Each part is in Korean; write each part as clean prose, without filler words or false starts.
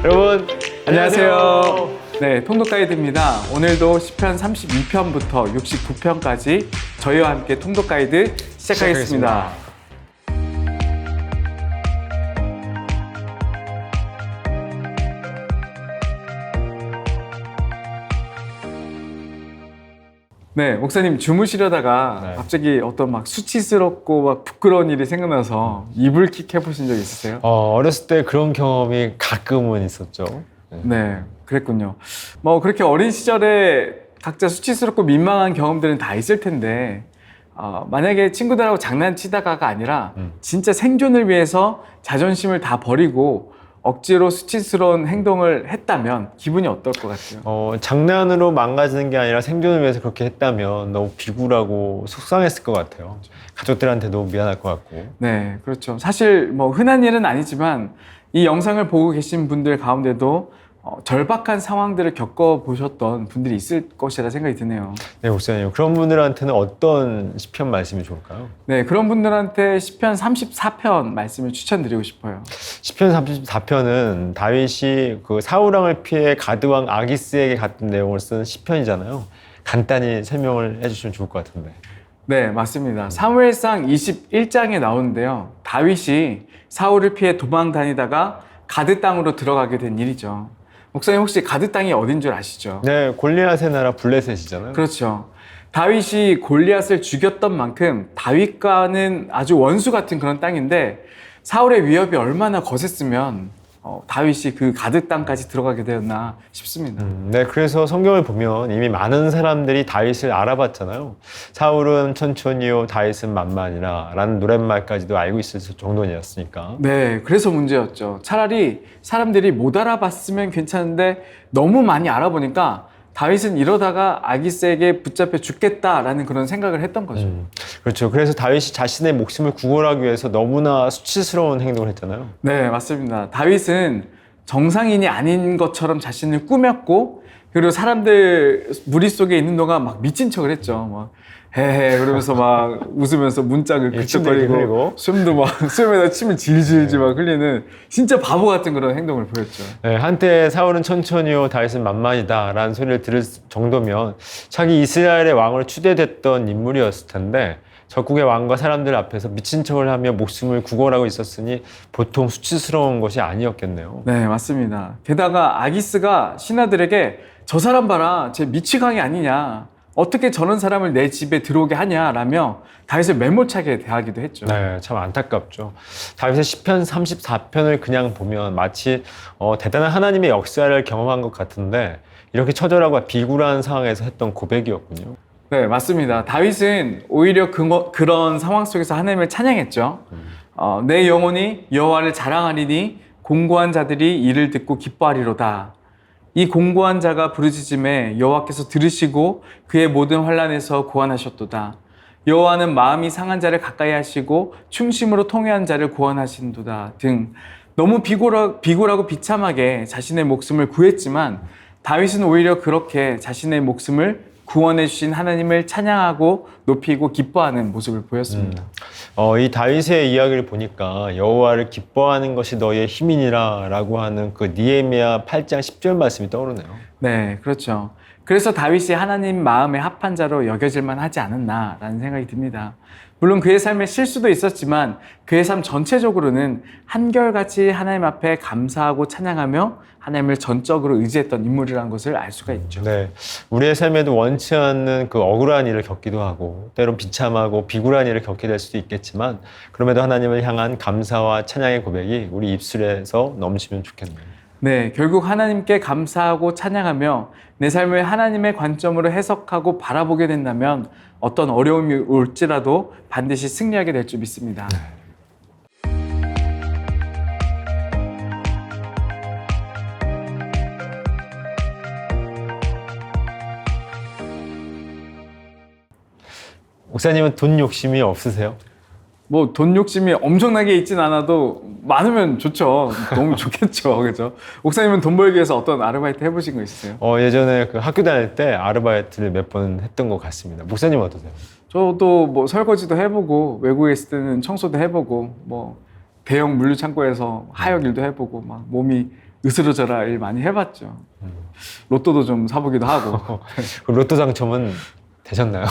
여러분 안녕하세요. 네, 통독가이드입니다. 오늘도 시편 32편부터 69편까지 저희와 함께 통독가이드 시작하겠습니다. 네, 목사님 주무시려다가 네. 갑자기 어떤 막 수치스럽고 막 부끄러운 일이 생각나서 이불킥 해보신 적 있으세요? 어렸을 때 그런 경험이 가끔은 있었죠. 네, 그랬군요. 뭐 그렇게 어린 시절에 각자 수치스럽고 민망한 경험들은 다 있을 텐데 만약에 친구들하고 장난치다가가 아니라 진짜 생존을 위해서 자존심을 다 버리고 억지로 수치스러운 행동을 했다면 기분이 어떨 것 같아요? 장난으로 망가지는 게 아니라 생존을 위해서 그렇게 했다면 너무 비굴하고 속상했을 것 같아요. 가족들한테도 미안할 것 같고. 네, 그렇죠. 사실 뭐 흔한 일은 아니지만 이 영상을 보고 계신 분들 가운데도 절박한 상황들을 겪어보셨던 분들이 있을 것이라 생각이 드네요. 네, 목사님. 그런 분들한테는 어떤 시편 말씀이 좋을까요? 네, 그런 분들한테 시편 34편 말씀을 추천드리고 싶어요. 시편 34편은 다윗이 그 사울왕을 피해 가드왕 아기스에게 갔던 내용을 쓴 시편이잖아요. 간단히 설명을 해주시면 좋을 것 같은데. 네, 맞습니다. 사무엘상 21장에 나오는데요. 다윗이 사울을 피해 도망 다니다가 가드 땅으로 들어가게 된 일이죠. 목사님 혹시 가드 땅이 어딘 줄 아시죠? 네, 골리앗의 나라 블레셋이잖아요. 그렇죠. 다윗이 골리앗을 죽였던 만큼 다윗과는 아주 원수 같은 그런 땅인데 사울의 위협이 얼마나 거셌으면 다윗이 그 가드 땅까지 들어가게 되었나 싶습니다. 네, 그래서 성경을 보면 이미 많은 사람들이 다윗을 알아봤잖아요. 사울은 천천히요, 다윗은 만만이라 라는 노랫말까지도 알고 있을 정도였으니까. 네, 그래서 문제였죠. 차라리 사람들이 못 알아봤으면 괜찮은데 너무 많이 알아보니까 다윗은 이러다가 아기스에게 붙잡혀 죽겠다라는 그런 생각을 했던 거죠. 그렇죠. 그래서 다윗이 자신의 목숨을 구원하기 위해서 너무나 수치스러운 행동을 했잖아요. 네, 맞습니다. 다윗은 정상인이 아닌 것처럼 자신을 꾸몄고 그리고 사람들 무리 속에 있는 동안 막 미친 척을 했죠. 막 헤헤 그러면서 막 웃으면서 문짝을 침을 흘리고. 그쪽거리고 숨도 막 숨에다 침을 질질질 막 흘리는 진짜 바보 같은 그런 행동을 보였죠. 네, 한때 사울은 천천히요, 다윗은 만만이다 라는 소리를 들을 정도면 자기 이스라엘의 왕으로 추대됐던 인물이었을 텐데 적국의 왕과 사람들 앞에서 미친 척을 하며 목숨을 구걸하고 있었으니 보통 수치스러운 것이 아니었겠네요. 네, 맞습니다. 게다가 아기스가 신하들에게 저 사람 봐라, 쟤 미치광이 아니냐. 어떻게 저런 사람을 내 집에 들어오게 하냐라며 다윗을 매몰차게 대하기도 했죠. 네, 참 안타깝죠. 다윗의 시편 34편을 그냥 보면 마치 대단한 하나님의 역사를 경험한 것 같은데 이렇게 처절하고 비굴한 상황에서 했던 고백이었군요. 네, 맞습니다. 다윗은 오히려 그런 상황 속에서 하나님을 찬양했죠. 내 영혼이 여호와를 자랑하리니 공고한 자들이 이를 듣고 기뻐하리로다. 이 공고한 자가 부르짖음에 여호와께서 들으시고 그의 모든 환난에서 구원하셨도다. 여호와는 마음이 상한 자를 가까이 하시고 충심으로 통회한 자를 구원하신도다 등 너무 비굴하고 비참하게 자신의 목숨을 구했지만 다윗은 오히려 그렇게 자신의 목숨을 구원해 주신 하나님을 찬양하고 높이고 기뻐하는 모습을 보였습니다. 이 다윗의 이야기를 보니까 여호와를 기뻐하는 것이 너의 힘이니라 라고 하는 그 느헤미야 8장 10절 말씀이 떠오르네요. 네, 그렇죠. 그래서 다윗이 하나님 마음에 합한 자로 여겨질만 하지 않았나라는 생각이 듭니다. 물론 그의 삶에 실수도 있었지만 그의 삶 전체적으로는 한결같이 하나님 앞에 감사하고 찬양하며 하나님을 전적으로 의지했던 인물이라는 것을 알 수가 있죠. 네, 우리의 삶에도 원치 않는 그 억울한 일을 겪기도 하고 때론 비참하고 비굴한 일을 겪게 될 수도 있겠지만 그럼에도 하나님을 향한 감사와 찬양의 고백이 우리 입술에서 넘치면 좋겠네요. 네, 결국 하나님께 감사하고 찬양하며 내 삶을 하나님의 관점으로 해석하고 바라보게 된다면 어떤 어려움이 올지라도 반드시 승리하게 될 줄 믿습니다. 목사님은 돈 욕심이 없으세요? 뭐 돈 욕심이 엄청나게 있진 않아도 많으면 좋죠. 너무 좋겠죠. 그죠? 목사님은 돈 벌기 위해서 어떤 아르바이트 해보신 거 있으세요? 예전에 그 학교 다닐 때 아르바이트를 몇 번 했던 것 같습니다. 목사님 어떠세요? 저도 뭐 설거지도 해보고 외국에 있을 때는 청소도 해보고 뭐 대형 물류 창고에서 하역 일도 해보고 막 몸이 으스러져라 일 많이 해봤죠. 로또도 좀 사보기도 하고. 그 로또 당첨은 되셨나요?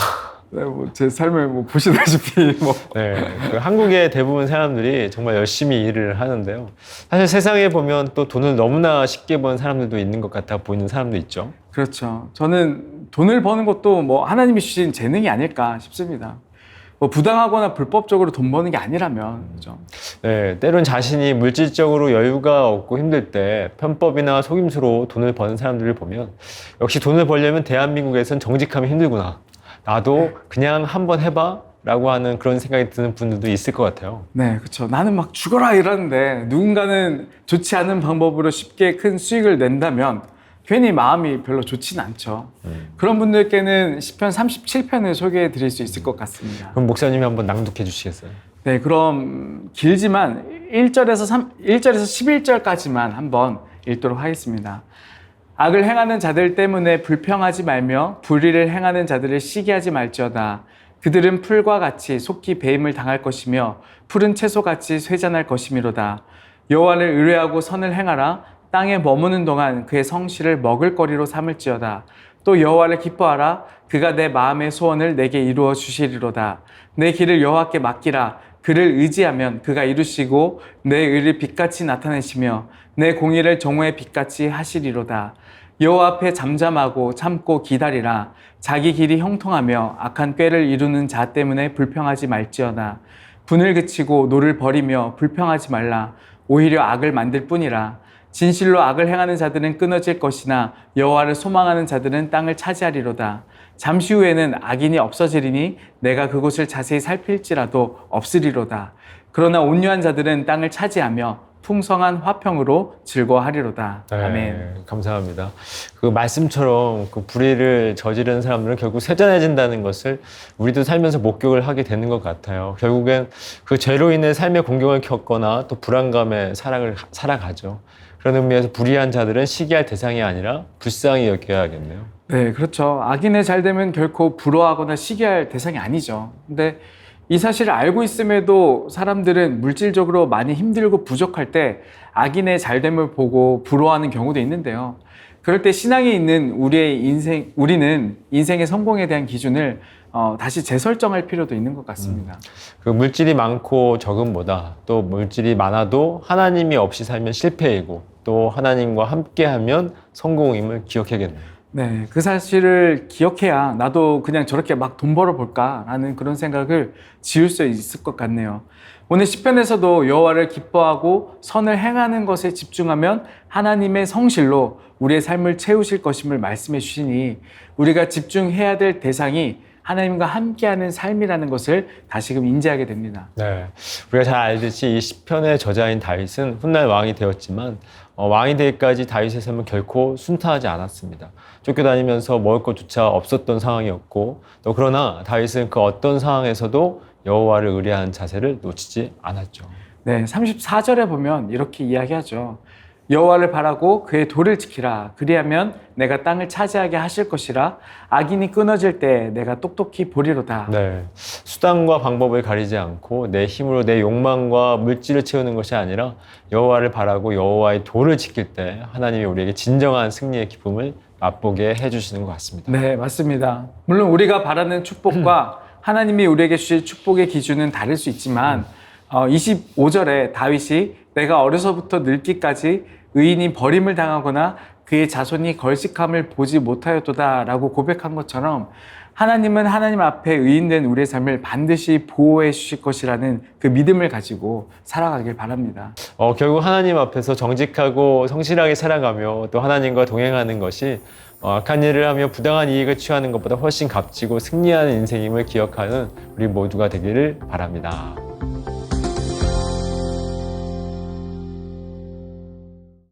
네, 제 삶을 보시다시피 네, 그 한국의 대부분 사람들이 정말 열심히 일을 하는데요. 사실 세상에 보면 또 돈을 너무나 쉽게 버는 사람들도 있는 것 같아 보이는 사람도 있죠. 그렇죠. 저는 돈을 버는 것도 하나님이 주신 재능이 아닐까 싶습니다. 부당하거나 불법적으로 돈 버는 게 아니라면, 그죠? 네, 때론 자신이 물질적으로 여유가 없고 힘들 때 편법이나 속임수로 돈을 버는 사람들을 보면 역시 돈을 벌려면 대한민국에선 정직하면 힘들구나. 나도 그냥 한번 해봐 라고 하는 그런 생각이 드는 분들도 있을 것 같아요. 네, 그렇죠. 나는 막 죽어라 이러는데 누군가는 좋지 않은 방법으로 쉽게 큰 수익을 낸다면 괜히 마음이 별로 좋지는 않죠. 그런 분들께는 시편 37편을 소개해 드릴 수 있을 것 같습니다. 그럼 목사님이 한번 낭독해 주시겠어요? 네, 그럼 길지만 1절에서 11절까지만 한번 읽도록 하겠습니다. 악을 행하는 자들 때문에 불평하지 말며 불의를 행하는 자들을 시기하지 말지어다. 그들은 풀과 같이 속히 배임을 당할 것이며 푸른 채소같이 쇠잔할 것이미로다. 여호와를 의뢰하고 선을 행하라. 땅에 머무는 동안 그의 성실을 먹을거리로 삼을지어다. 또 여호와를 기뻐하라. 그가 내 마음의 소원을 내게 이루어 주시리로다. 내 길을 여호와께 맡기라. 그를 의지하면 그가 이루시고 내 의를 빛같이 나타내시며 내 공의를 정오의 빛같이 하시리로다. 여호와 앞에 잠잠하고 참고 기다리라. 자기 길이 형통하며 악한 꾀를 이루는 자 때문에 불평하지 말지어다. 분을 그치고 노를 버리며 불평하지 말라. 오히려 악을 만들 뿐이라. 진실로 악을 행하는 자들은 끊어질 것이나 여호와를 소망하는 자들은 땅을 차지하리로다. 잠시 후에는 악인이 없어지리니 내가 그곳을 자세히 살필지라도 없으리로다. 그러나 온유한 자들은 땅을 차지하며 풍성한 화평으로 즐거워하리로다. 네, 아멘. 감사합니다. 그 말씀처럼 그 불의를 저지르는 사람들은 결국 세잔해진다는 것을 우리도 살면서 목격을 하게 되는 것 같아요. 결국엔 그 죄로 인해 삶의 공경을 겪거나 또 불안감에 살아가죠. 그런 의미에서 불의한 자들은 시기할 대상이 아니라 불쌍히 여겨야겠네요. 네, 그렇죠. 악인의 잘되면 결코 부러워하거나 시기할 대상이 아니죠. 근데 이 사실을 알고 있음에도 사람들은 물질적으로 많이 힘들고 부족할 때 악인의 잘됨을 보고 부러워하는 경우도 있는데요. 그럴 때 신앙에 있는 우리는 인생의 성공에 대한 기준을 다시 재설정할 필요도 있는 것 같습니다. 그 물질이 많고 적음보다 또 물질이 많아도 하나님이 없이 살면 실패이고 또 하나님과 함께하면 성공임을 기억해야겠네요. 네, 그 사실을 기억해야 나도 그냥 저렇게 막 돈 벌어볼까라는 그런 생각을 지울 수 있을 것 같네요. 오늘 시편에서도 여호와를 기뻐하고 선을 행하는 것에 집중하면 하나님의 성실로 우리의 삶을 채우실 것임을 말씀해 주시니 우리가 집중해야 될 대상이 하나님과 함께하는 삶이라는 것을 다시금 인지하게 됩니다. 네, 우리가 잘 알듯이 이 시편의 저자인 다윗은 훗날 왕이 되었지만 왕이 되기까지 다윗의 삶은 결코 순탄하지 않았습니다. 쫓겨다니면서 먹을 것조차 없었던 상황이었고 또 그러나 다윗은 그 어떤 상황에서도 여호와를 의뢰하는 자세를 놓치지 않았죠. 네, 34절에 보면 이렇게 이야기하죠. 여호와를 바라고 그의 도를 지키라. 그리하면 내가 땅을 차지하게 하실 것이라. 악인이 끊어질 때 내가 똑똑히 보리로다. 네, 수단과 방법을 가리지 않고 내 힘으로 내 욕망과 물질을 채우는 것이 아니라 여호와를 바라고 여호와의 도를 지킬 때 하나님이 우리에게 진정한 승리의 기쁨을 맛보게 해주시는 것 같습니다. 네, 맞습니다. 물론 우리가 바라는 축복과 하나님이 우리에게 주실 축복의 기준은 다를 수 있지만 25절에 다윗이 내가 어려서부터 늙기까지 의인이 버림을 당하거나 그의 자손이 걸식함을 보지 못하였도다 라고 고백한 것처럼 하나님은 하나님 앞에 의인된 우리의 삶을 반드시 보호해 주실 것이라는 그 믿음을 가지고 살아가길 바랍니다. 결국 하나님 앞에서 정직하고 성실하게 살아가며 또 하나님과 동행하는 것이 악한 일을 하며 부당한 이익을 취하는 것보다 훨씬 값지고 승리하는 인생임을 기억하는 우리 모두가 되기를 바랍니다.